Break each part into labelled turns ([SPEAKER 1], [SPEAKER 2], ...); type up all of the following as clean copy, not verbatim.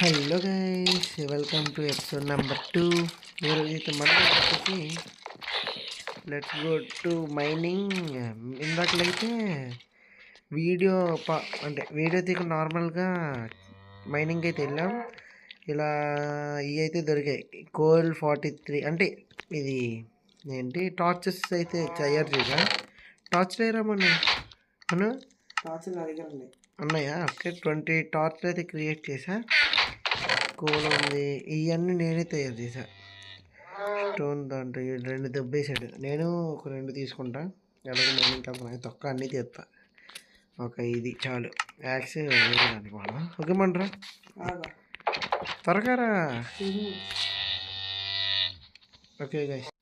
[SPEAKER 1] Hello guys, welcome to episode number 2. ఈరోజు అయితే మనం వచ్చేసి లెట్స్ గో టు మైనింగ్. ఇందాకలైతే వీడియో అంటే వీడియో తీక నార్మల్గా మైనింగ్ అయితే వెళ్ళాం. ఇలా ఇవి అయితే దొరికాయి. కోల్ 43 అంటే ఇది ఏంటి టార్చెస్ అయితే తయారు చేసా. టార్చ్ లేరా మనం
[SPEAKER 2] టార్చ్ నా దగ్గర ఉన్నాయి.
[SPEAKER 1] ఉన్నాయా? ఓకే, 20 టార్చ్లు అయితే క్రియేట్ చేసా. కోల్ ఉంది, ఇవన్నీ నేనే తయారు చేసా. స్టోన్ దాంట్లో 2 దెబ్బేసాడు. నేను ఒక 2 తీసుకుంటా. అలాగే మైనింగ్ వెళ్తాను, తొక్క అన్నీ తీస్తా. ఒక ఇది చాలు. యాక్స్ వేయడానికి వాడదాం. ఓకే మంటరా, త్వరగా రా. ఓకే గైస్,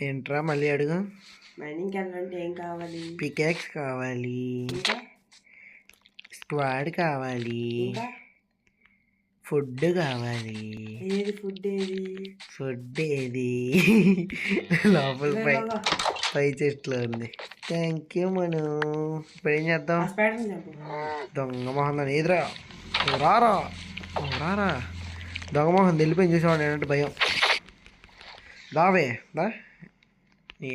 [SPEAKER 1] ఏంట్రా మళ్ళీ అడుగు.
[SPEAKER 2] మైనింగ్ వెళ్ళాలంటే ఏం కావాలి?
[SPEAKER 1] పికాక్స్ కావాలి, స్క్వాడ్ కావాలి, ఫుడ్ కావాలి.
[SPEAKER 2] ఏది ఫుడ్?
[SPEAKER 1] ఫుడ్ ఏది? లోపల పై చెట్లో ఉంది. థ్యాంక్ యూ మనం. ఇప్పుడు ఏం చేద్దాం? దొంగ మొహం దాన్ని ఎదురా రారా రారా. దొంగ మొహం వెళ్ళిపోయి చూసేవాడు ఏంటంటే భయం. దావే దా. నీ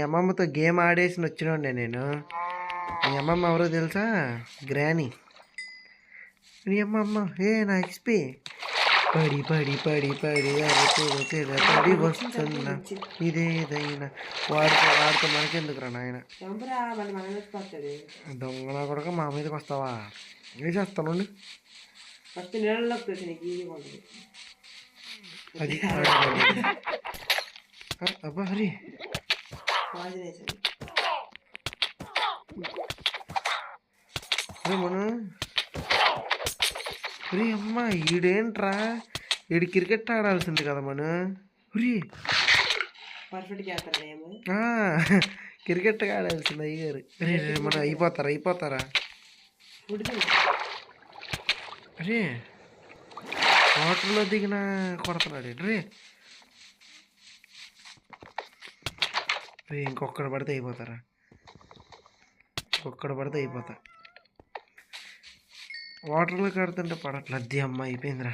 [SPEAKER 1] అమ్మమ్మతో గేమ్ ఆడేసి వచ్చినండే నేను. నీ అమ్మమ్మ ఎవరో తెలుసా? గ్రానీ. నీ అమ్మమ్మ నా ఎక్స్పీ పడి పడి పడి పడి పడి వస్తున్నా. ఇదేదైనా వాడితో మనకెందుకురా నాయన. దొంగ నా కొడుకు మా మీదకి వస్తావా? ఏం చేస్తాను? అది అబ్బా హరి. మనం ఒరే అమ్మ, ఈడేంట్రా, ఈడు క్రికెట్ ఆడాల్సింది కదా మనం. ఒరే క్రికెట్ ఆడాల్సింది అయ్యారు. మనం అయిపోతారా? అరే వాటర్లో దిగిన కొడుతున్నాడు రే. ఇంకొక్కడ పడితే అయిపోతారా? అయిపోతా. వాటర్లో కడుతుంటే పడట్ల. అద్దె అమ్మ అయిపోయిందిరా.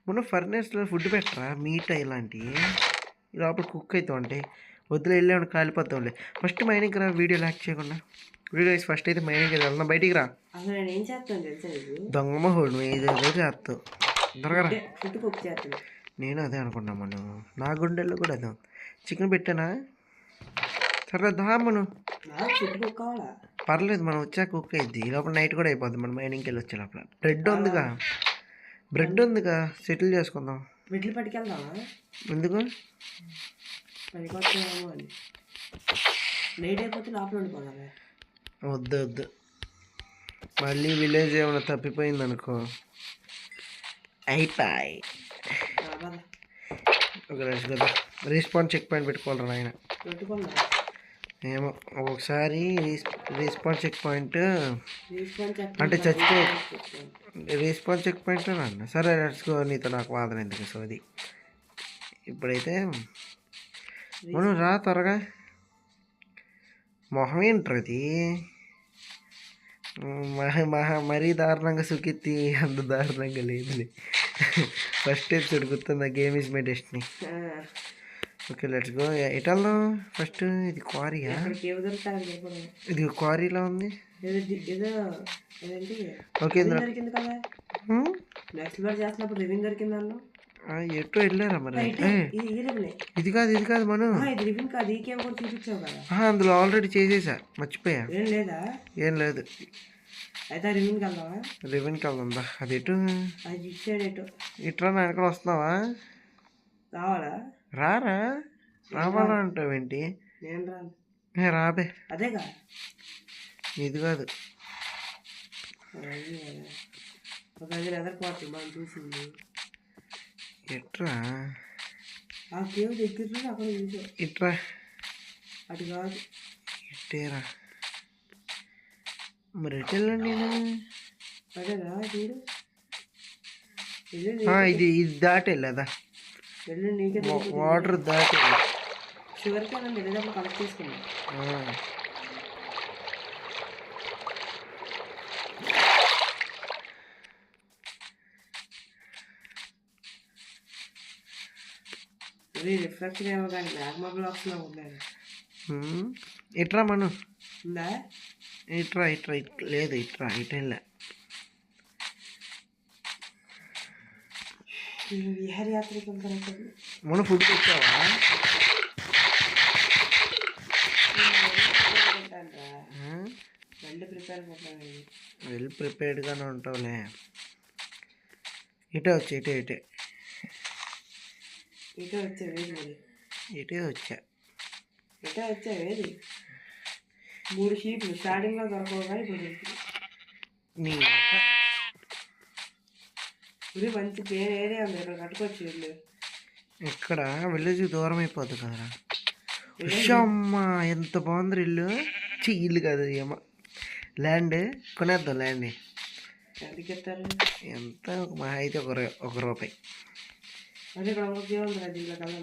[SPEAKER 1] మనం ఫర్నేస్లో ఫుడ్ పెట్టరా, మీట్ ఇలాంటివి లోపల కుక్ అవుతూ ఉంటాయి. వద్దులు వెళ్ళామని కాలిపోతాంలే. ఫస్ట్ మైనింగ్ రా, వీడియో లాక్ చేయకుండా. వీడియో ఫస్ట్ అయితే మైనింగ్ వెళ్తున్నా. బయటికి రా. దొంగ మొహోడు ఏదేదో చేస్తావు. దొరకరా. నేను అదే అనుకున్నా. మనం నా గుండెల్లో కూడా అదే. చికెన్ పెట్టానా? సరే దా. మనం పర్లేదు, మనం వచ్చాక కుక్ అయింది. ఈ లోపల నైట్ కూడా అయిపోద్ది. మనం మైనింగ్కి వెళ్ళి వచ్చే లోపల బ్రెడ్ ఉందిగా సెటిల్ చేసుకుందాం. ఎందుకు? వద్దు మళ్ళీ విలేజ్ ఏమైనా తప్పిపోయింది అనుకో అయిపోయి. ఒక రోజు కదా రెస్పాన్స్ చెక్ పాయింట్ పెట్టుకోవాలరా ఆయన. ఏమో ఒక్కొక్కసారి రెస్పాన్స్ చెక్ పాయింట్ అంటే చచ్చిపో రెస్పాన్స్ చెక్ పాయింట్ అన్న. సరే నడుచుకో, నీతో నాకు వాదన ఎందుకు. సో అది ఇప్పుడైతే మనం రా త్వరగా. మొహం ఏంట్రది మరీ దారుణంగా సుఖిత్తి అంత దారుణంగా లేదు. ఫస్ట్ ఎపిసోడ్ గుర్తుందా? Game is my destiny. Okay let's go. ఎటు వెళ్దాం ఫస్ట్? ఇది క్వారీయా? ఇది క్వారీలా ఉంది. ఓకే ఎటు వెళ్ళారా మరి? ఇది కాదు మనం. అందులో ఆల్రెడీ చేసేసా, మర్చిపోయా. ఏం లేదు. రివెన్కి వెళ్దా? అది ఎటు? ఇట్లా నా వెనకాల వస్తున్నావా? రావాలా అంటావేంటి? రాబే. ఇది కాదు. ఎట్రా ఇట్రా
[SPEAKER 2] అటు కాదు,
[SPEAKER 1] ఇట్టేరా. మరి ఎటు వెళ్ళండి? ఇది దాటి వెళ్ళదా? వాటర్ దాటి
[SPEAKER 2] షుగర్ క్యాన్ కలెక్ట్ చేసుకున్నా. ఇది రిఫ్లెక్షన్ ఏమో కానీ మ్యాగ్మా బ్లాక్స్లో ఉన్నాయి.
[SPEAKER 1] ఇట్రా మను,
[SPEAKER 2] ఉందా?
[SPEAKER 1] ఇట్రా లేదు ఇట్రా ఇటెళ్ళా.
[SPEAKER 2] విహారయాత్రకు వెళ్తాను.
[SPEAKER 1] మన ఫుడ్ తెచ్చావా? వెల్ ప్రిపేర్డ్గానే ఉంటావులే. ఇటే వచ్చి ఇటే వచ్చా.
[SPEAKER 2] వేది 3 షీట్లు స్టార్టింగ్లో దొరకవు కానీ
[SPEAKER 1] నీ
[SPEAKER 2] ఇప్పుడు మంచి పేరు ఏరియా ఉంది, ఇక్కడ కట్టుకోవచ్చు ఇల్లు.
[SPEAKER 1] ఇక్కడ విలేజ్ దూరం అయిపోద్ది కదరా. అమ్మ ఎంత బాగుంది ఇల్లు. ఇల్లు కాదు ఏమో ల్యాండ్. కొనేద్దాం ల్యాండ్.
[SPEAKER 2] ఎందుకు చెప్తారు?
[SPEAKER 1] ఎంత మా అయితే ఒక రూపాయి.
[SPEAKER 2] అంటే ఇక్కడ ఉంది దీంట్లో కదా.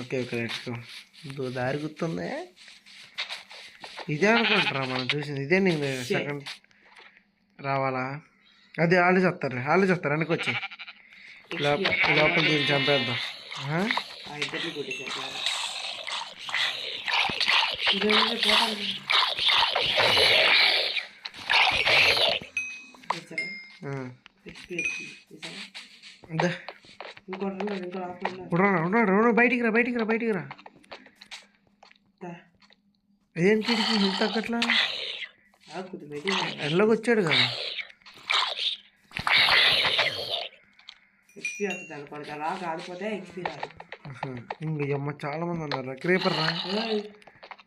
[SPEAKER 1] Okay let's go. దారి గుర్తుందే. ఇదే అనుకుంటారా మనం చూసింది? ఇదే నేను సెకండ్ రావాలా? అదే వాళ్ళు చెప్తారు అనుకొచ్చి లోపల దీన్ని చంపేద్దాం. బయటికి రా. ఏంటి ఇంత తగ్గట్లా? ఎల్లగొచ్చాడు కదా. ఇంక అమ్మ చాలా మంది ఉన్నారు.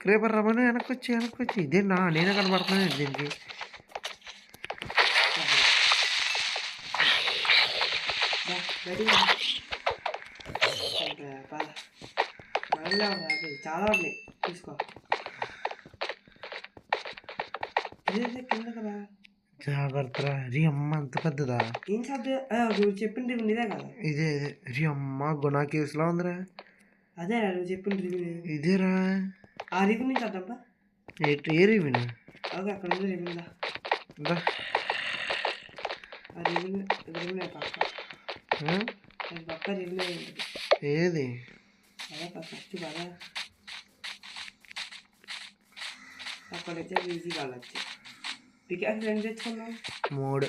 [SPEAKER 1] క్రేపర్ రమ్మని వెనక్కి వచ్చి ఇదే నేనే కనబడుతున్నాను దీనికి.
[SPEAKER 2] చాలా ఉన్నాయి, తీసుకో. కింద కదా,
[SPEAKER 1] జాగ్రత్త. రీ అమ్మ అంత పెద్దదా?
[SPEAKER 2] ఏం నువ్వు చెప్పింది ఇదే కదా.
[SPEAKER 1] ఇదే రీ అమ్మ గుణా కేసులో ఉందిరా.
[SPEAKER 2] అదే నువ్వు చెప్పింది
[SPEAKER 1] ఇదేరా.
[SPEAKER 2] ఆ రివ్యూ నుంచి అద్దబ్బా.
[SPEAKER 1] ఏ రివ్యూనా?
[SPEAKER 2] ఓకే, అక్కడ ఉంది రివ్యూదా. ఆ రివ్యూ పక్క రివ్యూ
[SPEAKER 1] ఏది?
[SPEAKER 2] అదే ఫస్ట్ కదా, అక్కడైతే ఈజీ కావచ్చు. పికాక్స్ 2 తెచ్చుకున్నాం.
[SPEAKER 1] 3.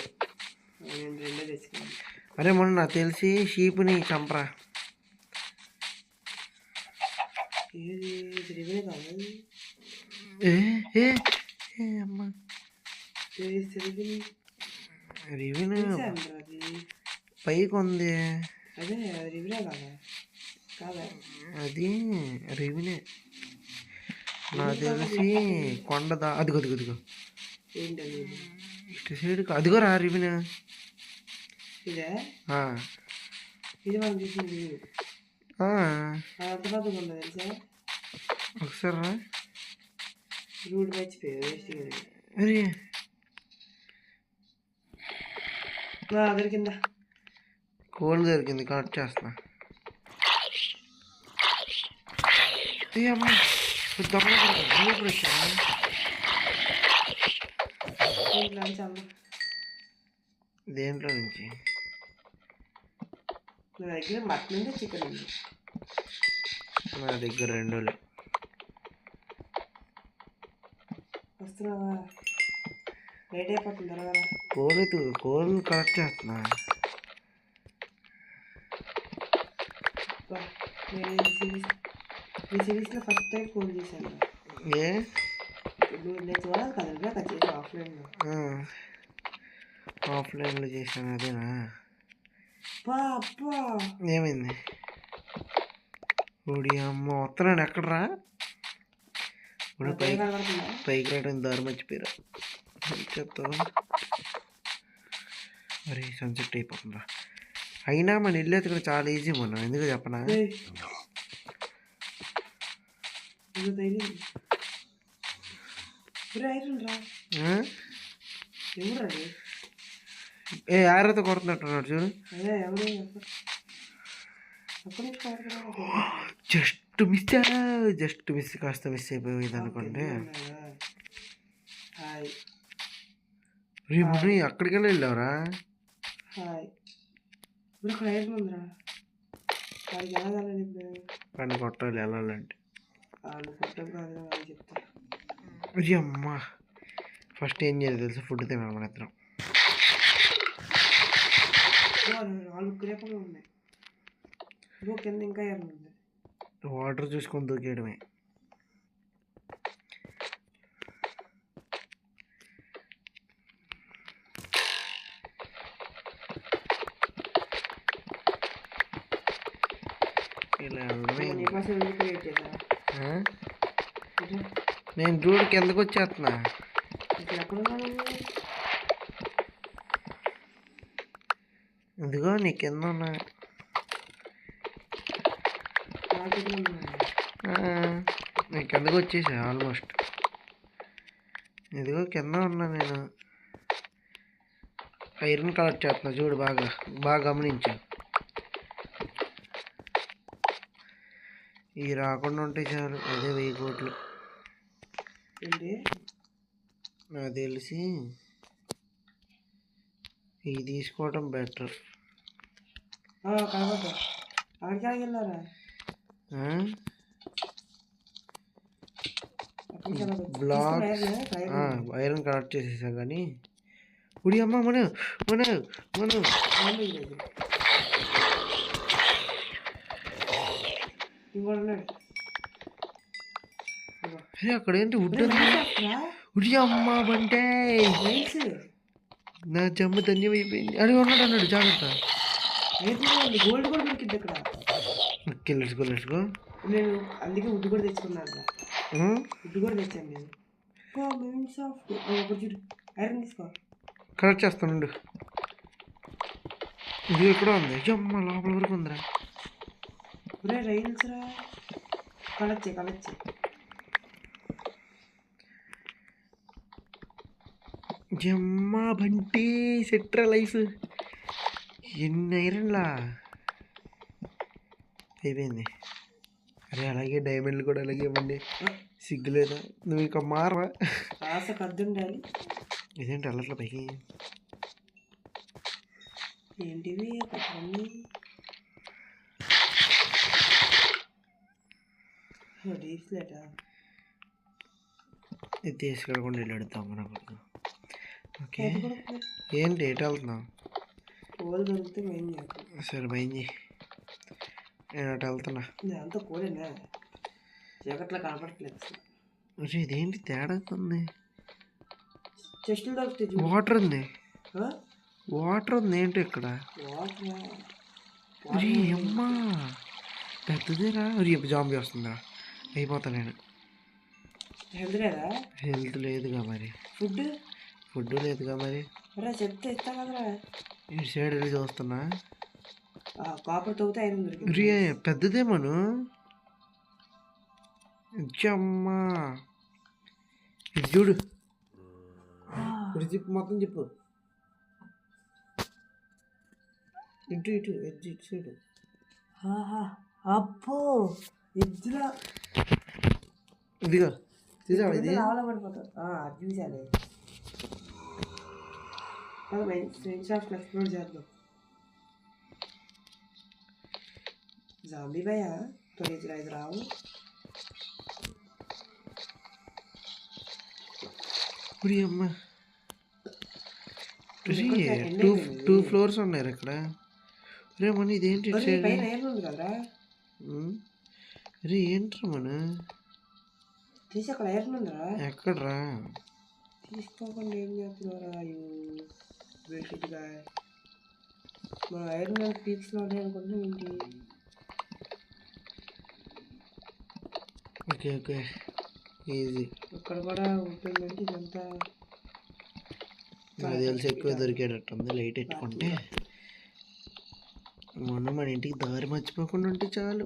[SPEAKER 2] నేను 2 తెచ్చుకున్నాను.
[SPEAKER 1] అరే మొన్న నాకు తెలిసి షీప్ని చంపరా.
[SPEAKER 2] ఏది రివ్యూ కాదు.
[SPEAKER 1] అమ్మా
[SPEAKER 2] రివ్యూ
[SPEAKER 1] పైకి ఉంది.
[SPEAKER 2] అదే అది రివ్యూ కాదా?
[SPEAKER 1] అది రివ్యూనే నాకు తెలిసి. కొండదా అదిగో
[SPEAKER 2] ఏంటది?
[SPEAKER 1] ఇటు సైడ్ అదిగో రా రివ్యూనే.
[SPEAKER 2] ఇదే ఇది మనం చూసింది. అంత పెద్దగా ఉండదు తెలుసా.
[SPEAKER 1] ఒకసారి రా.
[SPEAKER 2] రూట్ మర్చిపోయా, వేస్ట్ కదా.
[SPEAKER 1] అరే
[SPEAKER 2] దొరికిందా?
[SPEAKER 1] కోల్ దొరికింది, కట్ చేస్తున్నా. అమ్మ దేంట్లో నుంచి?
[SPEAKER 2] నా దగ్గర మటన్ ఉంది, చికెన్ ఉంది.
[SPEAKER 1] నా దగ్గర 2.
[SPEAKER 2] వస్తున్నావా? లేట్ అయిపోతుంది త్వరగా.
[SPEAKER 1] కోల్ కలెక్ట్ చేస్తున్నా.
[SPEAKER 2] నేను ఈ సిరీస్లో ఫస్ట్ టైం ఫోన్ చేశాను. నేను చూడాలి కదా, అది చేసి
[SPEAKER 1] ఆఫ్లైన్లో చేశాను. అదేనా?
[SPEAKER 2] అబ్బా
[SPEAKER 1] ఏమైంది? ఓడి అమ్మ వస్తున్నాను. ఎక్కడరా? ఇప్పుడు పైకి రావడం దారి మర్చిపోయారా చెప్తావా? మరి సన్సెట్ అయిపోతుందా? అయినా మన ఇల్లు ఎత్తుకుని చాలా ఈజీ మనం, ఎందుకు చెప్పనా? ఆరతో కొడుతున్నట్టున్నాడు చూడు. జస్ట్ మిస్ కాస్త మిస్ అయిపోయింది అనుకోండి. రేపు అక్కడికెళ్ళి వెళ్ళావరా?
[SPEAKER 2] వాడికి ఎలా వెళ్ళాలి ఇప్పుడు?
[SPEAKER 1] వాడిని కొట్టాలి వెళ్ళాలంటే.
[SPEAKER 2] వాళ్ళు కొట్టం కాదు వాళ్ళు చెప్తారు.
[SPEAKER 1] అయ్యి అమ్మా, ఫస్ట్ ఏం చేయాలి తెలుసు? ఫుడ్ తినాలి మన ఇద్దరం.
[SPEAKER 2] నాలుగు క్రేపలు ఉన్నాయి. ఇదిగో కింద ఇంకా ఏమైనా ఉంది.
[SPEAKER 1] వాటర్ చూసుకొని దూకేయడమే. ఇలా వెళ్ళడమే.
[SPEAKER 2] నీకోసం ఎందుకు క్రియేట్ చేశారా?
[SPEAKER 1] నేను చూడు కిందకు వచ్చేస్తున్నా.
[SPEAKER 2] ఇక్కడ ఎక్కడున్నాను?
[SPEAKER 1] ఇదిగో నీ కింద ఉన్నా. నేను కిందకు వచ్చేసా ఆల్మోస్ట్. ఇదిగో కింద ఉన్నా నేను. ఐరన్ కలెక్ట్ చేస్తున్నా చూడు, బాగా బాగా గమనించు. ఇవి రాకుండా ఉంటే చాలు, అదే 1000 కోట్లు. నాకు తెలిసి ఇవి తీసుకోవడం బెటర్. బ్లాక్స్ ఐరన్ కనెక్ట్ చేసేసాం కానీ ఉడి అమ్మ మన మన మన అరే అక్కడ ఏంటి వుడ్ ఉడి అమ్మ బంటే నా జమ్ము ధన్యమైపోయింది. అడిగి ఉన్నాడు అన్నాడు, జాగ్రత్త.
[SPEAKER 2] గోల్డ్ కూడా దొరికింది ఇక్కడ.
[SPEAKER 1] Let's go.
[SPEAKER 2] నేను అందుకే వుడ్ కూడా తెచ్చుకున్నాను. వుడ్ కూడా తెచ్చాను నేను. ఐరన్ తీసుకో.
[SPEAKER 1] కరెక్ట్ చేస్తాను. ఇది ఎక్కడ ఉంది? అమ్మ లోపల వరకు ఉందిరా.
[SPEAKER 2] రైల్స్ రా, కలచ్చే
[SPEAKER 1] జమ్మా బంటి సెట్రా లైఫ్. ఎన్ని ఐరన్లా అయిపోయింది. అరే అలాగే డైమండ్లు కూడా అలాగే ఇవ్వండి, సిగ్గులేదా? నువ్వు ఇక మారవా?
[SPEAKER 2] ఆశ కద్దుండాలి.
[SPEAKER 1] ఇదేంటి అల్లట్ల పైకి
[SPEAKER 2] ఏంటివి?
[SPEAKER 1] ఇది తీసుకెళ్ళకుండా వెళ్ళాడుతాం మనకు. ఓకే ఏంటి ఎటు వెళ్తున్నావు? సరే భయం చేయి, నేను అటు వెళ్తున్నా.
[SPEAKER 2] అంతా కోలేనా? చీకట్లో కనపడట్లేదు.
[SPEAKER 1] ఇదేంటి తేడా ఉంది?
[SPEAKER 2] చెస్టులు దొరుకుతాయి.
[SPEAKER 1] వాటర్ ఉంది ఏంటి ఇక్కడ? అమ్మా పెద్దదేరా. జాంబీ వస్తుందా? అయిపోతా నేను. హెల్త్ లేదుగా మరి. ఫుడ్ లేదుగా మరి.
[SPEAKER 2] చెప్తే ఇస్తా కదరా.
[SPEAKER 1] ఈ సైడ్ వెళ్ళి చూస్తున్నా.
[SPEAKER 2] కాపర్ తవ్వుతే 500.
[SPEAKER 1] పెద్దదే మను. అమ్మా ఇది చూడు. చెప్పు, మొత్తం చెప్పు. ఇటు ఎడ్జ్ సైడ్.
[SPEAKER 2] అబ్బో ఎడ్జ్లా
[SPEAKER 1] ఇదిగా చూసావా? ఇది
[SPEAKER 2] పడిపోతారు. అది చూసాలే. ఎక్స్ప్లోర్ చేద్దాం. జాంబీ భయ తొలగించిన 5 రావు.
[SPEAKER 1] అమ్మ 2 ఫ్లోర్స్ ఉన్నాయి ఇక్కడ. రే మన ఇదేంటి
[SPEAKER 2] కదరా?
[SPEAKER 1] రే ఏంట్రా మన
[SPEAKER 2] తీసి అక్కడ ఐరన్ ఉందరా?
[SPEAKER 1] ఎక్కడ్రా?
[SPEAKER 2] తీసుకోకుండా ఏం చేస్తున్నారా? మన ఐరన్ పీక్స్లో ఉన్నాయి అనుకుంటున్నాం ఏంటి?
[SPEAKER 1] Okay easy.
[SPEAKER 2] ఇక్కడ కూడా ఉంటుందంటే ఇదంతా
[SPEAKER 1] నాకు తెలిసి ఎక్కువ దొరికేటట్టుంది. లైట్ ఎట్టుకుంటే మన ఇంటికి దారి మర్చిపోకుండా ఉంటే చాలు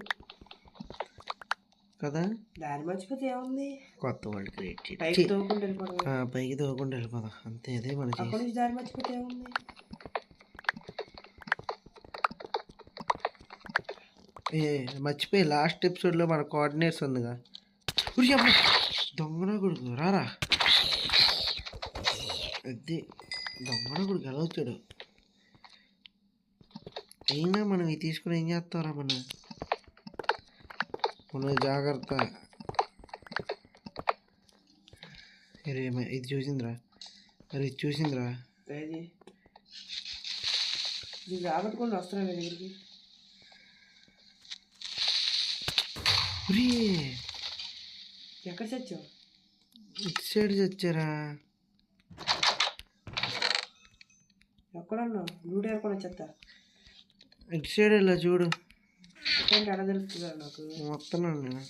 [SPEAKER 1] కదా.
[SPEAKER 2] దారి మర్చిపోతే ఏముంది?
[SPEAKER 1] కొత్త వాళ్ళు క్రియేట్ చేసి
[SPEAKER 2] పైకి తవ్వకుండా
[SPEAKER 1] వెళ్ళిపోదాం అంతే. అదే మన
[SPEAKER 2] దారి మర్చిపోతే ఏముంది?
[SPEAKER 1] మర్చిపోయి లాస్ట్ ఎపిసోడ్లో మన కోఆర్డినేట్స్ ఉందిగా. దొంగన కొడుకు రారా. అది దొంగన కొడుకు ఎలా వచ్చాడు? అయినా మనం ఇవి తీసుకుని ఏం చేస్తారా? మన మన జాగ్రత్త. ఇది చూసిందిరా, ఇది చూసిందిరా.
[SPEAKER 2] ఇది రాబట్టుకొని వస్తున్నా మీ దగ్గరికి. ఎక్కడ చచ్చావు?
[SPEAKER 1] ఇటు సైడ్ చచ్చారా?
[SPEAKER 2] ఎక్కడున్నావు? లూట్ ఏర్కొని చెత్తా.
[SPEAKER 1] ఇటు సైడ్ ఇలా చూడు.
[SPEAKER 2] ఏంటి అడ తెలుస్తుందా నాకు?
[SPEAKER 1] వస్తున్నాను నేను.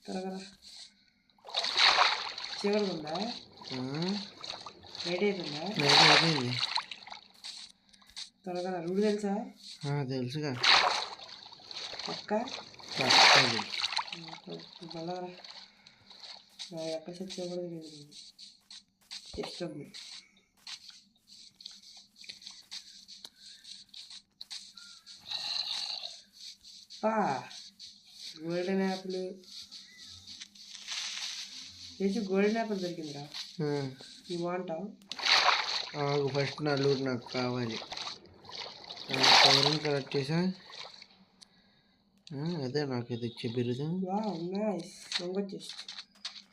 [SPEAKER 2] త్వరగా చీకటి ఉందా? నైట్ అయిపోయిందా?
[SPEAKER 1] నైట్ అయిపోయింది.
[SPEAKER 2] త్వరగా రూట్ తెలుసా?
[SPEAKER 1] తెలుసుగా.
[SPEAKER 2] పక్క మళ్ళా ఎక్కడ చచ్చా కూడా తెలియదు. జస్ట్ ఉంది. గోల్డెన్ యాపిల్ చేసి గోల్డెన్ యాపిల్ దొరికిందిరా. నువ్వు వాంటావు?
[SPEAKER 1] ఫస్ట్ నా లూట్ నాకు కావాలి. కవరింగ్ కలెక్ట్ చేసా. అదే నాకు ఇది ఇచ్చే బిరుదు.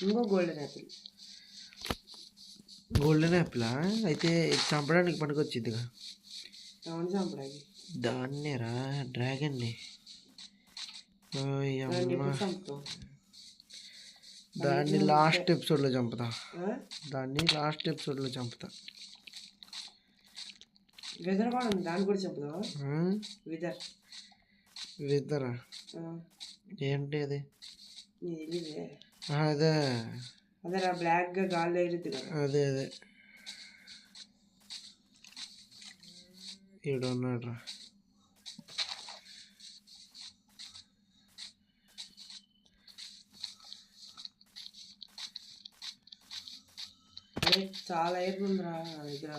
[SPEAKER 2] ఇంకో గోల్డెన్ యాపిల్.
[SPEAKER 1] గోల్డెన్ యాపిలా? అయితే ఇది చంపడానికి పనికొచ్చిద్దిగా.
[SPEAKER 2] అవును, చంపడానికి.
[SPEAKER 1] దాన్నేరా, డ్రాగన్ని. దాన్ని లాస్ట్ ఎపిసోడ్లో చంపుతా.
[SPEAKER 2] వెదర్ కూడా ఉంది, దాన్ని కూడా చంపుతావా?
[SPEAKER 1] విదరా ఏంటి అది? అదే
[SPEAKER 2] అదేరా, బ్లాక్గా గాల్లో ఎగురుద్ది కదా.
[SPEAKER 1] అదే ఈడున్నాడు రా.
[SPEAKER 2] చాలా ఐరన్ ఉందిరా నా దగ్గర.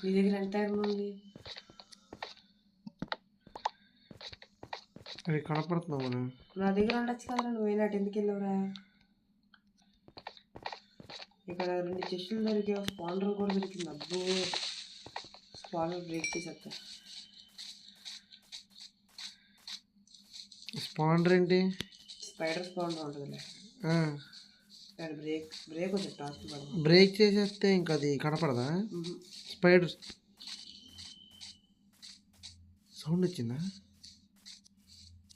[SPEAKER 2] నీ దగ్గర ఎంత ఐరన్ ఉంది?
[SPEAKER 1] అది కనపడుతున్నావు మనం.
[SPEAKER 2] నా దగ్గర ఉండొచ్చు కదరా, నువ్వు అయినట్టు ఎందుకు వెళ్ళావురా? ఇక్కడ 2 చెస్టులు దొరికావు, స్పాండర్ కూడా దొరికింది. అబ్బో, స్పాండర్ బ్రేక్ చేసేస్తా.
[SPEAKER 1] స్పాండర్ ఏంటి?
[SPEAKER 2] స్పైడర్ స్పాండర్ ఉంటుందిలే. బ్రేక్ వచ్చి టాస్క్
[SPEAKER 1] బ్రేక్ చేసేస్తే ఇంకా అది కనపడదా? స్పైడర్ సౌండ్ వచ్చిందా?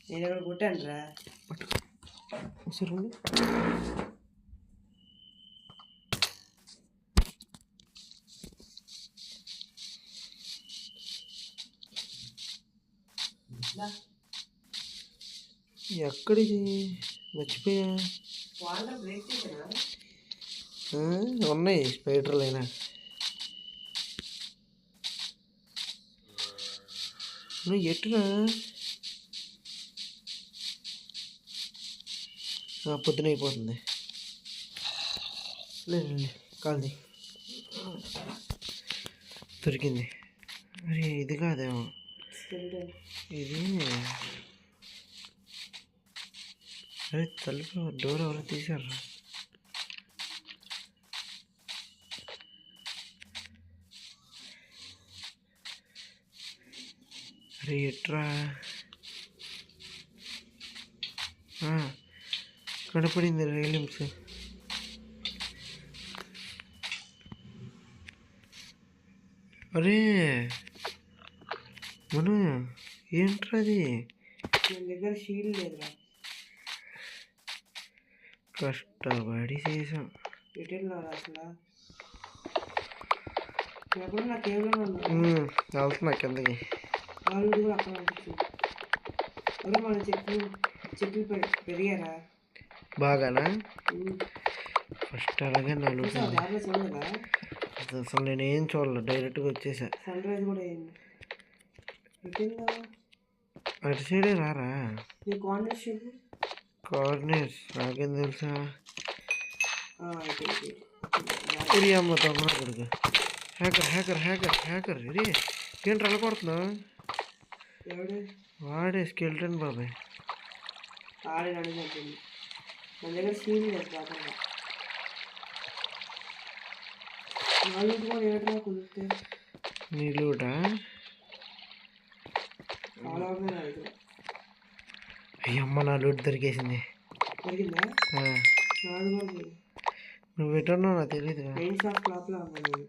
[SPEAKER 2] నేను ఎక్కడ కొట్టాను రా.
[SPEAKER 1] ఎక్కడికి మర్చిపోయా. ఉన్నాయి స్పైడర్లు అయినా. నువ్వు ఎట్టునా పొద్దున అయిపోతుంది. లేదు కాదు, దొరికింది. అరే ఇది కాదేమో, ఇది. అరే తలుపు డోర్ ఎవరో తీసారా? అరే ఎట్రా కనపడింది రైలింగ్స్. అరే మనం ఏంట్రా అది?
[SPEAKER 2] దగ్గర షీల్డ్ లేదురా.
[SPEAKER 1] కష్టపడి చేసాం.
[SPEAKER 2] ఎటెళ్ళా అసలు? ఎప్పుడు నా కేవలం
[SPEAKER 1] వెళ్తున్నా కిందకి.
[SPEAKER 2] వాళ్ళు కూడా అక్కడ అనిపిస్తుంది. అదే మన చెట్లు పెరిగారా
[SPEAKER 1] బాగానా? ఫస్ట్ అలాగే నాలుగు అసలు నేనేం చూడలేదు, డైరెక్ట్గా వచ్చేసా.
[SPEAKER 2] సన్ రైజ్ కూడా అయింది.
[SPEAKER 1] అటు సైడే రారా? కార్నర్స్ నాకేం తెలుసా? అమ్మ దొంగ కొడుకు. హ్యాకర్ ఇది ఏంటి అలా కొడుతున్నావు? వాడే స్కెల్టన్ బాబాయ్.
[SPEAKER 2] మన దగ్గర సీన్ లేదు బాగా. కుదిరితే
[SPEAKER 1] నీళ్ళూట
[SPEAKER 2] చాలా ఉన్నాయి నా దగ్గర.
[SPEAKER 1] అయ్యమ్మ నా లూట్ దొరికేసింది.
[SPEAKER 2] దొరికిందా?
[SPEAKER 1] ఆ,
[SPEAKER 2] నాది కూడా లేదు.
[SPEAKER 1] నువ్వు ఎటున్నావు నాకు తెలియదు.
[SPEAKER 2] మెయిన్ షాప్ లోపల ఉన్నాను నేను.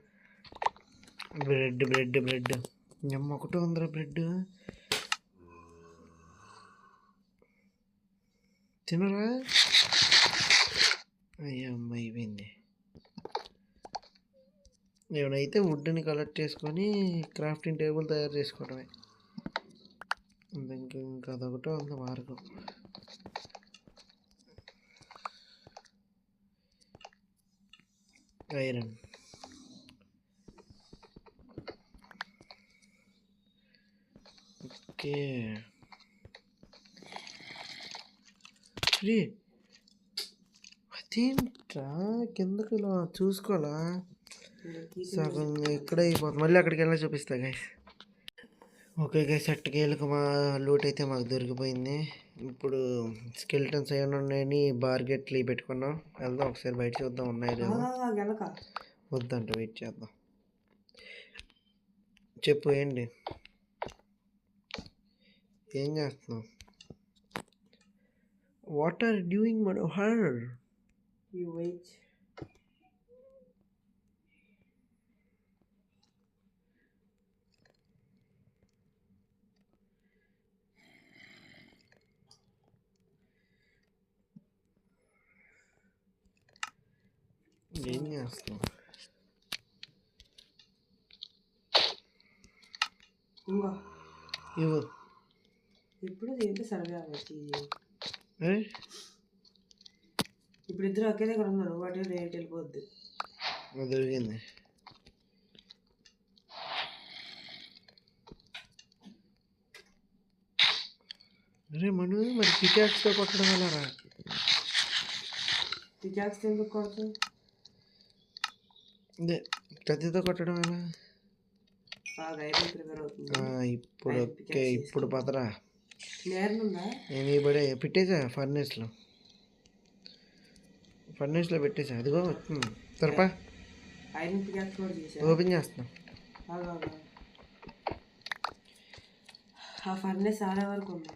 [SPEAKER 1] బ్రెడ్ బ్రెడ్ బ్రెడ్ అమ్మ ఒకటే ఉందిరా బ్రెడ్. తినరా? అయ్యమ్మ అయిపోయింది. నేనైతే వుడ్ని కలెక్ట్ చేసుకొని క్రాఫ్టింగ్ టేబుల్ తయారు చేసుకోవడమే. ఇంకా అదొకటే ఉంది మార్గం. Iron okay. అదేంట్రా కిందకి ఇలా చూసుకోవాలా? సగం ఇక్కడే అయిపోతుంది. మళ్ళీ అక్కడికి వెళ్ళి చూపిస్తా గైస్. ఓకే గైస్, అట్టకేళ్ళకి మా లూట్ అయితే మాకు దొరికిపోయింది. ఇప్పుడు స్కెల్టన్స్ ఏమైనా ఉన్నాయని బార్గెట్లు పెట్టుకున్నాం. వెళ్దాం ఒకసారి బయట చూద్దాం ఉన్నాయో లేదో. వద్దంట, వెయిట్ చేద్దాం. చెప్పు ఏంటి, ఏం చేస్తున్నావు? What are doing Manohar?
[SPEAKER 2] You wait.
[SPEAKER 1] ఏం చేస్తావు? ఇవ్వు.
[SPEAKER 2] ఇప్పుడు ఏంటి సర్వే అవ్వచ్చు.
[SPEAKER 1] ఏ?
[SPEAKER 2] ఇప్పుడు ఇద్దరు ఒకే దగ్గర ఉన్నారు. వాటి రేట్ వెళ్ళిపోద్ది.
[SPEAKER 1] దొరికింది. అరే మను, మరి పికాక్స్తో కొట్టడం వెళ్ళరా?
[SPEAKER 2] పికాక్స్ ఎందుకు కొడుతుంది?
[SPEAKER 1] అదే కత్తితో కొట్టడం ఎలా? ఇప్పుడు ఓకే, ఇప్పుడు పదరా. నేను పడే పెట్టేసా ఫర్నేస్లో పెట్టేసా. అదిగో వస్తుంది. త్వరపా ఓపెన్ చేస్తున్నా.
[SPEAKER 2] ఆ ఫర్నేస్ ఆడే వరకు ఉన్నా.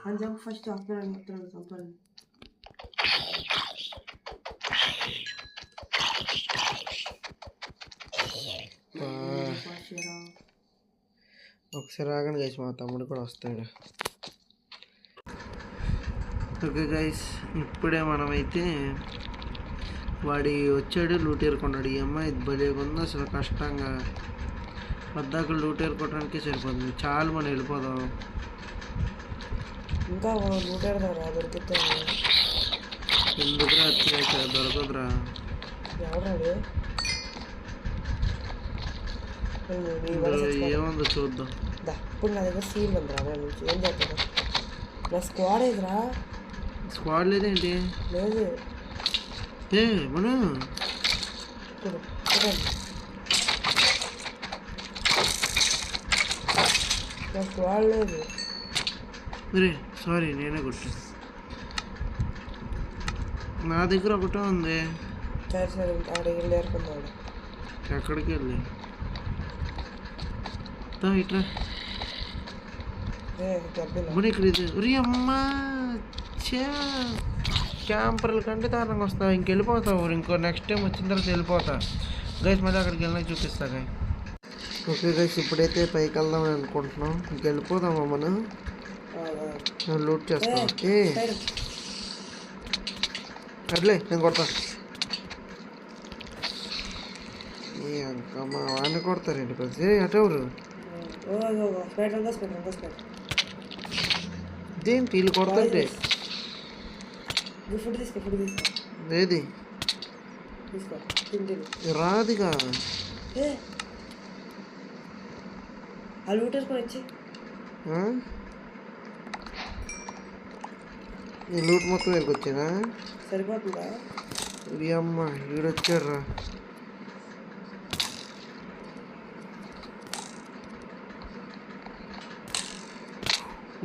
[SPEAKER 2] అని చంపు ఫస్ట్. వస్తున్నాను చంపండి.
[SPEAKER 1] ఒకసారి ఆగండి గైస్, మా తమ్ముడు కూడా వస్తాడు. ఓకే గైస్, ఇప్పుడే మనమైతే వాడి వచ్చాడు, లూట్ ఏరుకున్నాడు. ఈ అమ్మాయి భలేగా అసలు కష్టంగా పద్దాకులు లూట్ ఏరుకోవడానికి సరిపోతుంది. చాలు మనం వెళ్ళిపోదాం.
[SPEAKER 2] ఇంకా లూట్ ఏరుదారా? దొరుకుతుంది.
[SPEAKER 1] ఎందుకురా దొరకదురా?
[SPEAKER 2] ఎవరాడు?
[SPEAKER 1] ఏముందో చూద్దాం.
[SPEAKER 2] ఇప్పుడు నా దగ్గర సీల్ ఉందిరా. ఏం చేస్తాను? నా స్క్వాడ్ ఏదిరా?
[SPEAKER 1] స్క్వాడ్ లేదేంటి?
[SPEAKER 2] లేదు.
[SPEAKER 1] ఏ మనం
[SPEAKER 2] నా స్క్వాడ్ లేదు.
[SPEAKER 1] రే సారీ, నేనే కొట్టాను. నా దగ్గర ఒకటే ఉంది.
[SPEAKER 2] సరే సరే, ఆడికి వెళ్ళి ఏరుకుందాడు.
[SPEAKER 1] ఎక్కడికి వెళ్ళి? ఇట్లా ఇక్కడ ఇది. ఉరి అమ్మా, క్యాంపర్ల కంటే దారుణంగా వస్తావు. ఇంకెళ్ళిపోతావు. ఇంకో నెక్స్ట్ టైం వచ్చిన తర్వాత వెళ్ళిపోతా గైస్. మళ్ళీ అక్కడికి వెళ్ళినా చూపిస్తా గైస్. ఓకే గైస్, ఇప్పుడైతే పైకి వెళ్దామని అనుకుంటున్నాం. ఇంకెళ్ళిపోదామా మనం? లూట్ చేస్తాం. అట్లే నేను కొడతా. అమ్మా వాడిని కొడతారేంటి ప్రతి అటెవరు? ఇదేంటి వీళ్ళు కొడతంటే? ఏది రాదుగా. ఈ లూట్ మొత్తం వెళ్ళికొచ్చానా?
[SPEAKER 2] సరిపోతుందా?
[SPEAKER 1] ఇది అమ్మ వీడొచ్చాడు రా.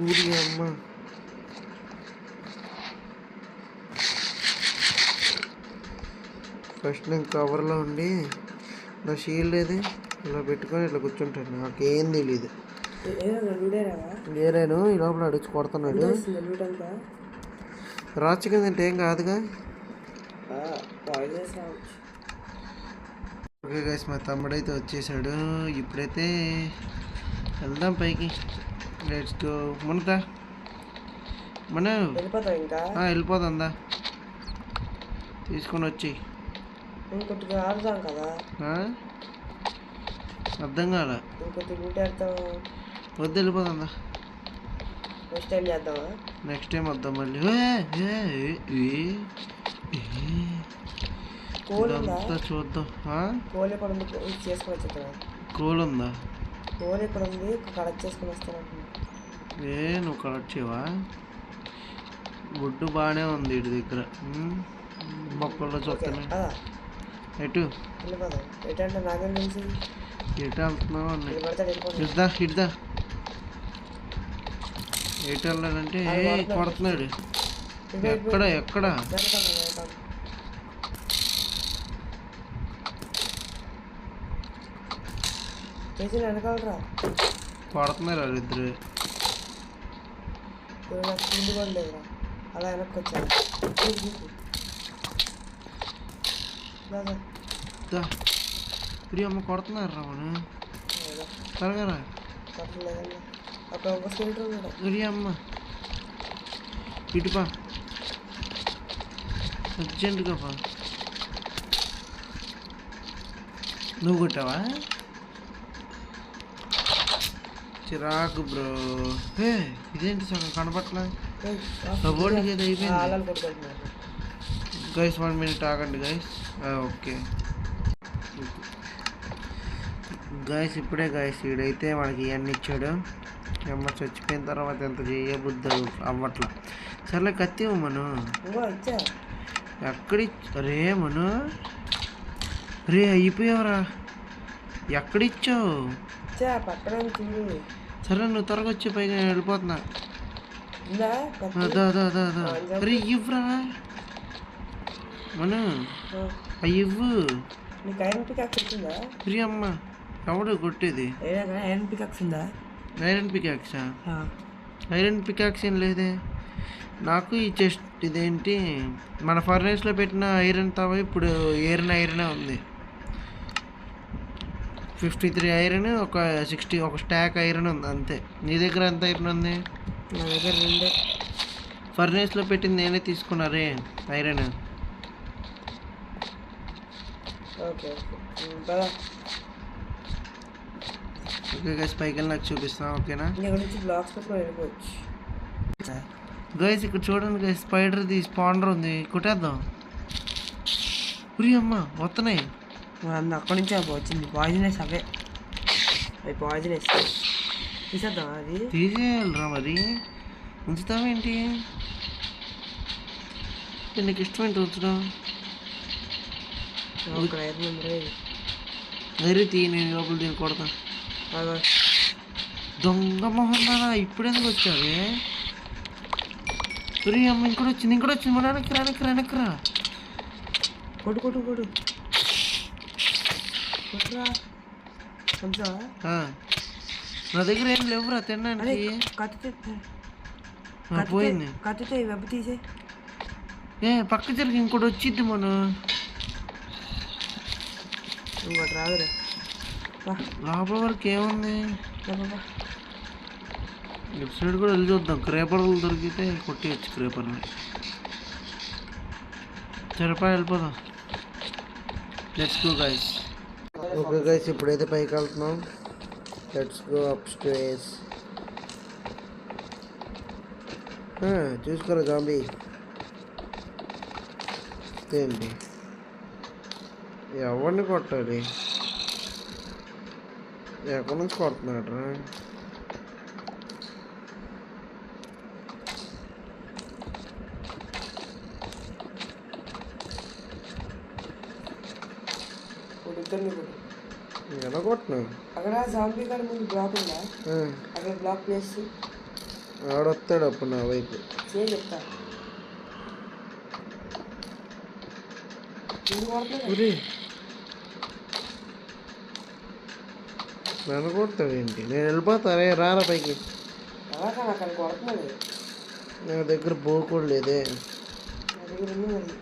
[SPEAKER 1] ఊరి అమ్మ, ఫస్ట్ నేను కవర్లో ఉండి నా షీల్డ్ ఏది ఇలా పెట్టుకొని ఇట్లా కూర్చుంటాడు, నాకేం తెలీదు.
[SPEAKER 2] లూడేరావా?
[SPEAKER 1] లేరాను, ఈ లోపల అడిచి కొడుతున్నాడు.
[SPEAKER 2] లూట్ అంతా
[SPEAKER 1] రాచు కదంటే ఏం కాదుగా.
[SPEAKER 2] పాయిజన్స్ రావచ్చు.
[SPEAKER 1] ఓకే గైస్, మా తమ్ముడైతే వచ్చేసాడు. ఇప్పుడైతే వెళ్దాం పైకి. Let's go. మునతా మన
[SPEAKER 2] వెళ్ళిపోతావు ఇంకా?
[SPEAKER 1] వెళ్ళిపోతుందా, తీసుకొని వచ్చి.
[SPEAKER 2] ఇంకొద్దిగా ఆడుదాం కదా.
[SPEAKER 1] అర్థం కాల.
[SPEAKER 2] ఇంకొద్దిగా లూట్ వేద్దాం.
[SPEAKER 1] వద్దు, వెళ్ళిపోతుందా.
[SPEAKER 2] నెక్స్ట్ టైం చేద్దామా?
[SPEAKER 1] నెక్స్ట్ టైం వద్దాం మళ్ళీ. ఇదంతా చూద్దాం.
[SPEAKER 2] కోల్ ఎక్కడ ఉంది? చేసుకొని వచ్చేద్దాం.
[SPEAKER 1] కోల్ ఉందా?
[SPEAKER 2] కోల్ ఎక్కడ ఉంది? కలెక్ట్ చేసుకొని వస్తాను.
[SPEAKER 1] నువ్వు కలెక్ట్ చేయవా? వుడ్ బాగానే ఉంది ఇటు దగ్గర. మొక్కల్లో చూస్తాను. ఎటు
[SPEAKER 2] వెళ్ళిపోదాం. ఎటంటే నాకేం తెలిసి
[SPEAKER 1] ఎటు వెళ్తున్నావు అన్న. ఇద్దా ఇద్దా. ఎటు వెళ్ళాలంటే కొడుతున్నాడు. ఎక్కడ ఎక్కడ?
[SPEAKER 2] వెనకాలరా
[SPEAKER 1] కొడుతున్నారు వాళ్ళిద్దరు.
[SPEAKER 2] ముందు కూడా లేదురా, అలా వెనక్కి వచ్చాను.
[SPEAKER 1] ఇప్పుడు అమ్మ కొడుతున్నారు రా మన త్వరగా.
[SPEAKER 2] అక్కడ ఒక స్కెల్టర్ ఉన్నాడు.
[SPEAKER 1] ఉరి అమ్మ ఇటుపా, అర్జెంటుగా పా. నువ్వు కొట్టావా? చిరాకు బ్రో. ఇదేంటి సగం కనపట్లా. బోర్డుకి ఏదో అయిపోయింది. గైస్ 1 minute ఆగండి గైస్. ఓకే గైస్, ఇప్పుడే గైస్ వీడైతే మనకి ఇవన్నీ ఇచ్చాడు. అమ్మ చచ్చిపోయిన తర్వాత ఎంత చేయబుద్ధి అవ్వట్లా. సర్లే కత్తి మను. ఎక్కడి రే మను, రే అయిపోయావరా. ఎక్కడిచ్చావు? సరే నువ్వు త్వరగా వచ్చి పైగా వెళ్ళిపోతున్నా. అరే ఇవ్వరా మన ఇవ్వు. ఫ్రీ అమ్మ. ఎవడు కొట్టేది? ఐరన్ పికాక్సా? ఐరన్ పికాక్స్ ఏం లేదే నాకు. ఈ చెస్ట్ ఇదేంటి మన ఫర్నేస్లో పెట్టిన ఐరన్ తవ ఇప్పుడు ఐరన్ ఉంది. 53 ఐరన్, ఒక 60 ఒక స్టాక్ ఐరన్ ఉంది అంతే. నీ దగ్గర ఎంత ఐరన్ ఉంది?
[SPEAKER 2] నా దగ్గర 2.
[SPEAKER 1] ఫర్నేస్లో పెట్టింది నేనే తీసుకున్నారే ఐరన్.
[SPEAKER 2] ఓకే
[SPEAKER 1] గైస్, పైకి వెళ్ళి నాకు చూపిస్తాం. ఓకేనా
[SPEAKER 2] బ్లాక్స్
[SPEAKER 1] గైస్, ఇక్కడ చూడండి గైస్, స్పైడర్ది స్పాండర్ ఉంది. కొట్టేద్దాం. ఉరి అమ్మ వస్తున్నాయి.
[SPEAKER 2] అక్కడి నుంచి వచ్చింది. పాయిజనస్ అవే పాయిజనస్. తీసేద్దాం. అది
[SPEAKER 1] తీసేయాలరా మరి. ఉంచుతావేంటి? నీకు ఇష్టమేంటి ఉంచడం? వేరే తీ, నేను లోపల దీన్ని కొడతా. దొంగ మొహం ఇప్పుడెందుకు వచ్చావే? సరే అమ్మ, ఇంకోటి వచ్చింది. మన వెనక్కిరా.
[SPEAKER 2] కొట్టు కొట్టురా.
[SPEAKER 1] నా దగ్గర ఏం లేవురా తినడానికి. పోయింది.
[SPEAKER 2] కత్తితో వెబ్బ తీసే.
[SPEAKER 1] పక్క జరిగి ఇంకోటి వచ్చిద్ది మనం.
[SPEAKER 2] ఇంకోటి రాదురా.
[SPEAKER 1] లోపల వరకు ఏముంది? లెఫ్ట్ సైడ్ కూడా వెళ్ళి చూద్దాం. క్రేపర్లు దొరికితే కొట్టేయచ్చు క్రేపర్ని. సరిపా వెళ్ళిపోదాం. Let's go guys. Okay guys, ఇప్పుడైతే పైకి వెళ్తున్నాం. Let's go up stairs. చూసుకోరా జాంబీ. ఏంటి ఎవరిని కొట్టాలి? ఎక్కడి నుంచి కొడుతున్నాడు రా? ఎలా కొట్టినా?
[SPEAKER 2] అక్కడ జాంబీ కాడ ముందు బ్లాక్ ఉందా? అక్కడ బ్లాక్ ప్లేస్
[SPEAKER 1] ఆడొస్తాడు అప్పుడు నా వైపు.
[SPEAKER 2] చెప్తా.
[SPEAKER 1] నన్ను కొడతావు ఏంటి? నేను వెళ్ళిపోతా. రే రారా పైకి.
[SPEAKER 2] అలాగా నాకు అది కొడుతున్నాడు.
[SPEAKER 1] నా దగ్గర బో కూడా లేదే.
[SPEAKER 2] నా దగ్గర ఉంది మరి.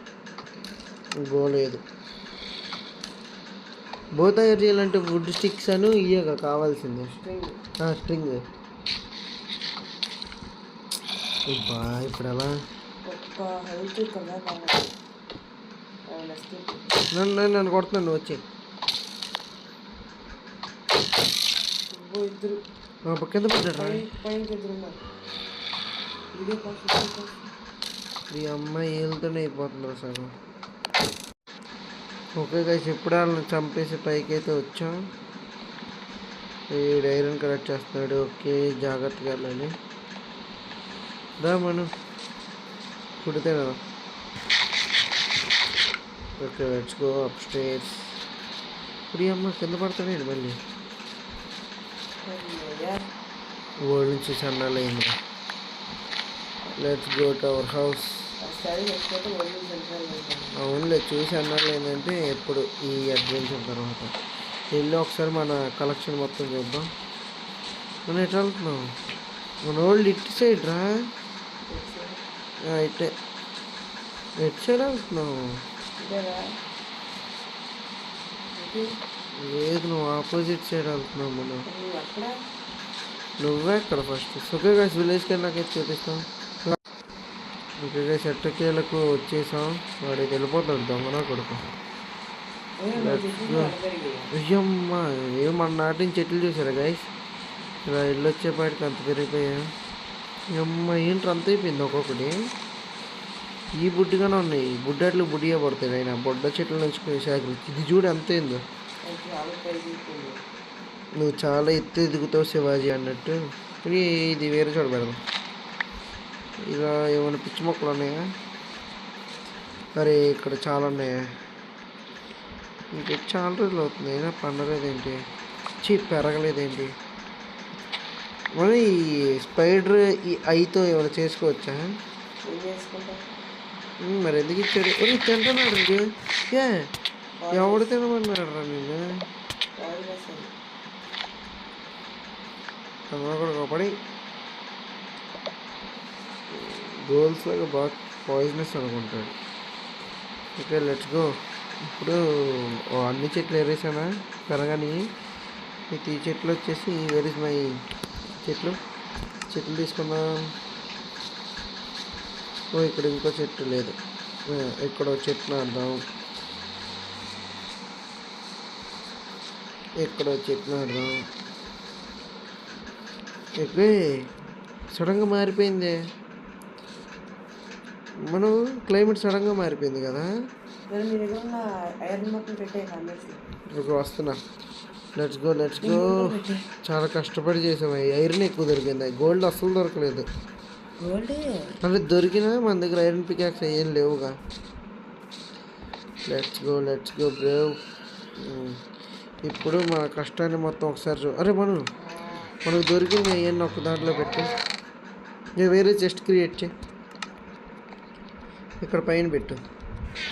[SPEAKER 1] బో లేదు. బో తయారు చేయాలంటే వుడ్ స్టిక్స్ అని ఇయ్యగా కావాల్సింది.
[SPEAKER 2] స్ట్రింగ్.
[SPEAKER 1] స్ట్రింగ్. బా ఇప్పుడు ఎలా?
[SPEAKER 2] ఒక్క హెల్త్ కదా కావాలి.
[SPEAKER 1] నన్ను కొడుతున్నాను. నువ్వు వచ్చి
[SPEAKER 2] ఇద్దరు
[SPEAKER 1] కింద పడ్డాడు.
[SPEAKER 2] పైకి ఇద్దరు ఉన్నారు. ఇదే
[SPEAKER 1] ఈ అమ్మాయి ఏళ్ళతోనే అయిపోతుంది అసలు. ఓకే గైస్, ఇప్పుడు వాళ్ళని చంపేసి పైకి అయితే వచ్చాం. ఈ ఐరన్ కలెక్ట్ చేస్తున్నాడు. ఓకే, జాగ్రత్తగా వెళ్ళాలి. దా మనం కుడితే కదా. Okay, let's go up stairs. ఇప్పుడు ఈ అమ్మ కింద పడతాడు మళ్ళీ. ఓల్డ్ నుంచి సన్నాలు అయింది. Let's go to our house. అవునులే, చూసి అన్నాళ్ళు ఏంటంటే ఎప్పుడు ఈ అడ్వెంచర్ తర్వాత వెళ్ళి ఒకసారి మన కలెక్షన్ మొత్తం చూద్దాం. మనం ఎటు వెళ్తున్నాం? మన ఓల్డ్ ఇటు సైడ్ రా. ఇటే ఎటు సైడ్ వెళ్తున్నావు? లేదు, నువ్వు ఆపోజిట్ సైడ్ వెళ్తున్నావు. మనం నువ్వే అక్కడ ఫస్ట్. ఓకే గైస్, విలేజ్కి వెళ్ళాకైతే చూపిస్తాం. ఓకే గైస్, ఎట్టకేలకు వచ్చేసాం. వాడు వెళ్ళిపోతాడు దొంగన కొడుకు. అయ్యమ్మా, ఏం మన నాటిన చెట్లు చూసారా గైస్? ఇలా ఇల్లు వచ్చేపాటికి అంత పెరిగిపోయా. అమ్మ ఏంటి అంత అయిపోయింది ఒక్కొక్కటి. ఈ బుడ్డిగానే ఉన్నాయి. బుడ్డట్లు బుడ్డిగా పడతాయి. అయినా బొడ్డ చెట్లు నుంచి శాఖలు. ఇది చూడు ఎంత అయిందో. నువ్వు చాలా ఎత్తు ఎదుగుతావు శివాజీ అన్నట్టు. ఇది వేరే చోట పెడదాం. ఇలా ఏమైనా పిచ్చి మొక్కలు ఉన్నాయా? అరే ఇక్కడ చాలా ఉన్నాయా? ఇంక చాలా రోజులు అవుతుంది అయినా పండలేదేంటి? పెరగలేదేంటి? మరి ఈ స్పైడర్ ఈ ఐతో ఏమైనా చేసుకోవచ్చా? మరి ఎందుకు ఇచ్చాడు? తింటున్నాడు. ఎవడు తినమన్నాడు రా నేను? కూడా పడి గోల్స్ లాగా బాగా పాయిజనస్ అనుకుంటాడు. Okay, let's go. ఇప్పుడు అన్ని చెట్లు ఏరేసానా పెరగని. ఈ చెట్లు వచ్చేసి వేర్ ఇస్ మై చెట్లు తీసుకుందాం. ఇక్కడ ఇంకో చెట్టు లేదు. ఇక్కడ చెట్టు నాటుదాం. ఇక్కడ చెట్టు నాటుదాం. ఇక్కడ సడన్గా మారిపోయింది. మనం క్లైమేట్ సడన్గా మారిపోయింది కదా. వస్తున్నా. Let's go. చాలా కష్టపడి చేసాం. ఐరన్ ఎక్కువ దొరికింది. గోల్డ్ అస్సలు దొరకలేదు. అంటే దొరికినా మన దగ్గర ఐరన్ పికాక్స్ ఏం లేవుగా. Let's go brave. ఇప్పుడు మన కష్టాన్ని మొత్తం ఒకసారి అరే మనకు దొరికింది అవన్నీ ఒక దాంట్లో పెట్టి వేరే చెస్ట్ క్రియేట్ చేయి. ఇక్కడ పైన పెట్టు.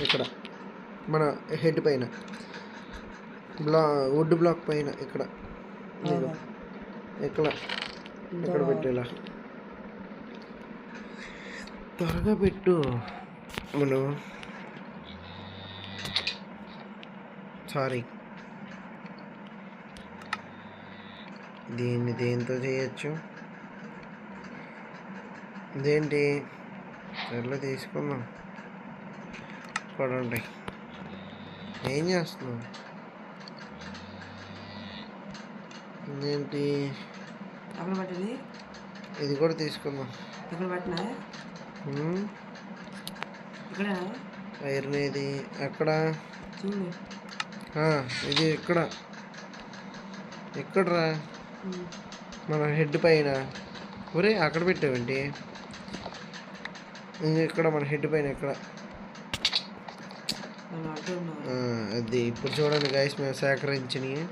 [SPEAKER 1] ఇక్కడ మన హెడ్ పైన వుడ్ బ్లాక్ పైన ఇక్కడ పెట్టేలా త్వరగా పెట్టు. సారీ, దీన్ని దేంతో చేయొచ్చు? ఇదేంటి? సర్లే తీసుకుందాం. పడండి. ఏం చేస్తున్నావు? ఇదేంటి? ఇది కూడా తీసుకుందాం. ఐరన్ ఇది ఎక్కడ? ఇది ఎక్కడరా? మన హెడ్ పైన. ఒరే అక్కడ పెట్టావేంటి? ఇక్కడ మన హెడ్ పైన ఎక్కడ? అది ఇప్పుడు చూడండి గైస్, మేము సేకరించినవి.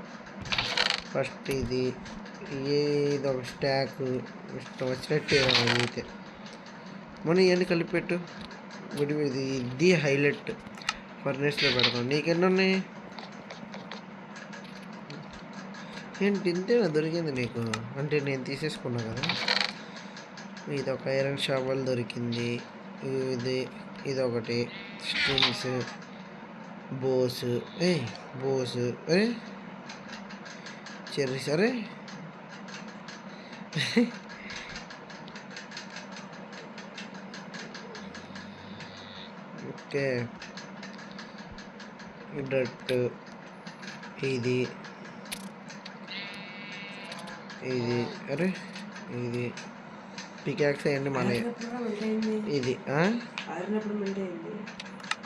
[SPEAKER 1] ఫస్ట్ ఇది ఒక స్టాక్ ఇష్టం వచ్చినట్టు అయితే మనం ఇవన్నీ కలిపెట్టు. ఇది హైలైట్. ఫర్నేస్లో పెడతాం. నీకెన్ని ఉన్నాయి? ఏంటి ఇంతేనా దొరికింది నీకు? అంటే నేను తీసేసుకున్నా కదా. ఇది ఒక ఐరన్ షావల్ దొరికింది. ఇది ఇదొకటి స్ట్రింగ్స్, బోస్, బోస్, అరే చెర్రీ సరే. ఓకే, డట్, ఇది ఇది అరే ఇది పికాక్స్ అయ్యండి మన ఇది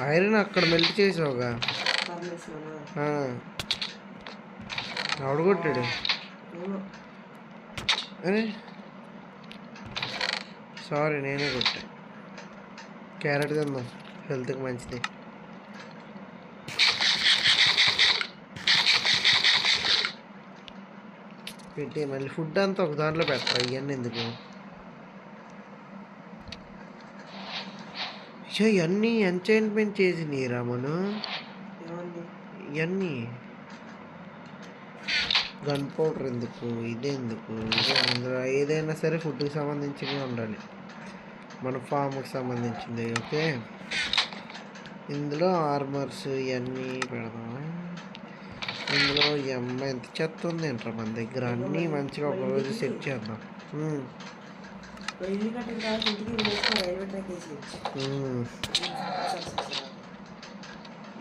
[SPEAKER 1] ఐరన్ అక్కడ మెల్ట్ చేసావుగా. ఆవిడ కొట్టాడు. అరే సారీ, నేనే కొట్టా. క్యారెట్ తిందాం, హెల్త్కి మంచిది. పెట్టి మళ్ళీ ఫుడ్ అంతా ఒక దాంట్లో పెడతా. ఇవన్నీ ఎందుకు? ఇవన్నీ ఎంచైన్మెంట్ చేసినీరా మనం. ఇవన్నీ గన్ పౌడర్ ఎందుకు, ఇదెందుకు? అందులో ఏదైనా సరే ఫుడ్కి సంబంధించినవి ఉండాలి, మన ఫామ్కి సంబంధించింది. ఓకే, ఇందులో ఆర్మర్స్ ఇవన్నీ పెడదాం. ఇందులో ఎంత చెత్త ఉంది ఏంట్రా మన దగ్గర. అన్నీ మంచిగా ఒకరోజు సెట్ చేద్దాం.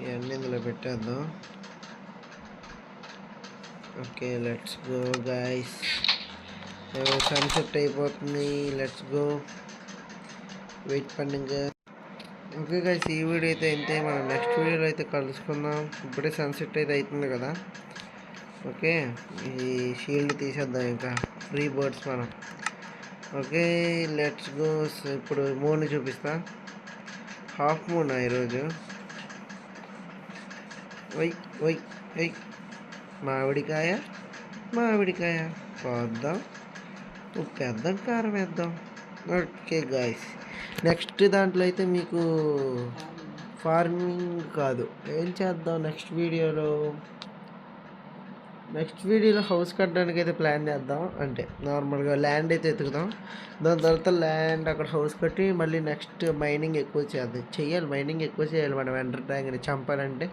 [SPEAKER 1] ఇవన్నీ ఇందులో పెట్టేద్దాం. Okay, let's go guys. Sunset అయిపోతుంది, లెట్స్ గో. వెయిట్ పండుగ. ఓకే గైస్, ఈ వీడియో అయితే ఇంతే. మనం నెక్స్ట్ వీడియోలో అయితే కలుసుకుందాం. ఇప్పుడే సన్సెట్ అయితే అవుతుంది కదా. ఓకే, ఈ షీల్డ్ తీసేద్దాం, ఇంకా ఫ్రీ బర్డ్స్ మనం. Okay, let's go. ఇప్పుడు మూన్ చూపిస్తా. హాఫ్ మూన్ ఈరోజు. వై వై వై మామిడికాయ మామిడికాయ పోద్దాం, ఉప్పు వేద్దాం, కారం వేద్దాం. ఓకే గాయస్, నెక్స్ట్ దాంట్లో అయితే మీకు ఫార్మింగ్ కాదు, ఏం చేద్దాం నెక్స్ట్ వీడియోలో హౌస్ కట్టడానికి అయితే ప్లాన్ చేద్దాం. అంటే నార్మల్గా ల్యాండ్ అయితే ఎతుకుదాం. దాని తర్వాత ల్యాండ్ అక్కడ హౌస్ కట్టి మళ్ళీ నెక్స్ట్ మైనింగ్ ఎక్కువ చేయాలి. మైనింగ్ ఎక్కువ చేయాలి. మనం ఎండర్ డ్రాగన్ చంపాలంటే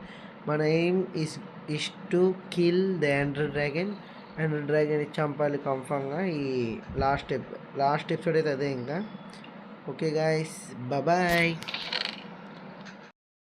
[SPEAKER 1] మన aim is to kill the ender dragon. Ender dragon చంపాలి కన్ఫామ్గా. ఈ లాస్ట్ ఎపిసోడ్ అయితే అదే ఇంకా. Okay guys, bye.